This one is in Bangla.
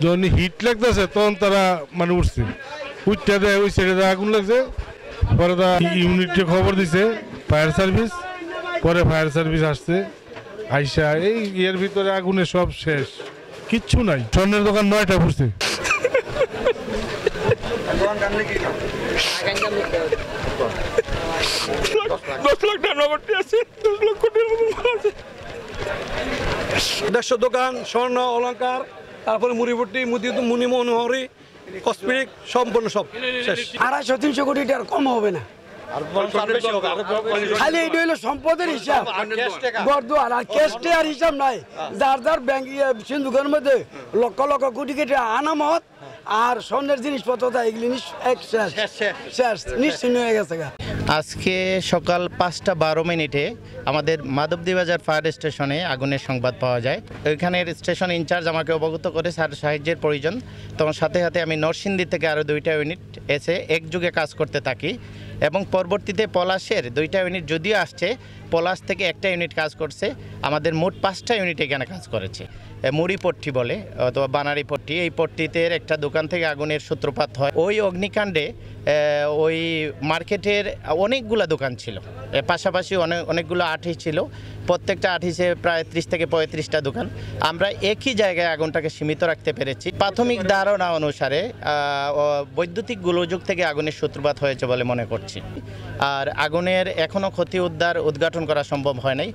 যখন হিট লাগতেছে তখন তারা মানে উঠছে, উঠতে দেয় ওই সাইডে আগুন লাগছে। পরে তারা ইউনিটে খবর দিছে ফায়ার সার্ভিস, পরে ফায়ার সার্ভিস আসছে, আইসা এই এর ভিতরে আগুনে সব শেষ, কিচ্ছু নাই। স্বর্ণের দোকান 9টা পড়ছে। দেড়শো দোকান, স্বর্ণ অলংকার, তারপরে মুড়িভর্তি, মুনি মনোহরি, কসমেটিক, সম্পূর্ণ সব শেষ। 250-300 কোটি টাকার কম হবে না। খালি এটা হইলো সম্পদের হিসাব, বর্দুয়ার আর ক্যাশে আর হিসাব নাই। যার যার ব্যাংক সিন্ধুকের মধ্যে লক্ষ লক্ষ কোটি কোটি আনামত আর স্বর্ণের জিনিসপত্র এগুলি শেষ নিশ্চিন্ন হয়ে গেছে। আজকে সকাল 5:12 আমাদের মাধবদী বাজার ফায়ার স্টেশনে আগুনের সংবাদ পাওয়া যায়। ওইখানের স্টেশন ইনচার্জ আমাকে অবগত করে স্যার সাহায্যের প্রয়োজন, তখন সাথে সাথে আমি নরসিংদী থেকে আরও 2টা ইউনিট এসে একযুগে কাজ করতে থাকি এবং পরবর্তীতে পলাশের 2টা ইউনিট যদিও আসছে, পলাশ থেকে 1টা ইউনিট কাজ করছে। আমাদের মোট 5টা ইউনিট এখানে কাজ করেছে। মুড়ি পট্টি বলে অথবা বানারি পট্টি, এই পট্টিতে একটা দোকান থেকে আগুনের সূত্রপাত হয়। ওই অগ্নিকাণ্ডে ওই মার্কেটের অনেকগুলো দোকান ছিল, পাশাপাশি অনেকগুলো আর্টিস ছিল, প্রত্যেকটা আর্টিসে প্রায় 30 থেকে 35টা দোকান। আমরা একই জায়গায় আগুনটাকে সীমিত রাখতে পেরেছি। প্রাথমিক ধারণা অনুসারে বৈদ্যুতিক গোলযোগ থেকে আগুনের সূত্রপাত হয়েছে বলে মনে করছি। আর আগুনের এখনও ক্ষতি উদ্ধার উদ্ঘাটন করা সম্ভব হয় নাই।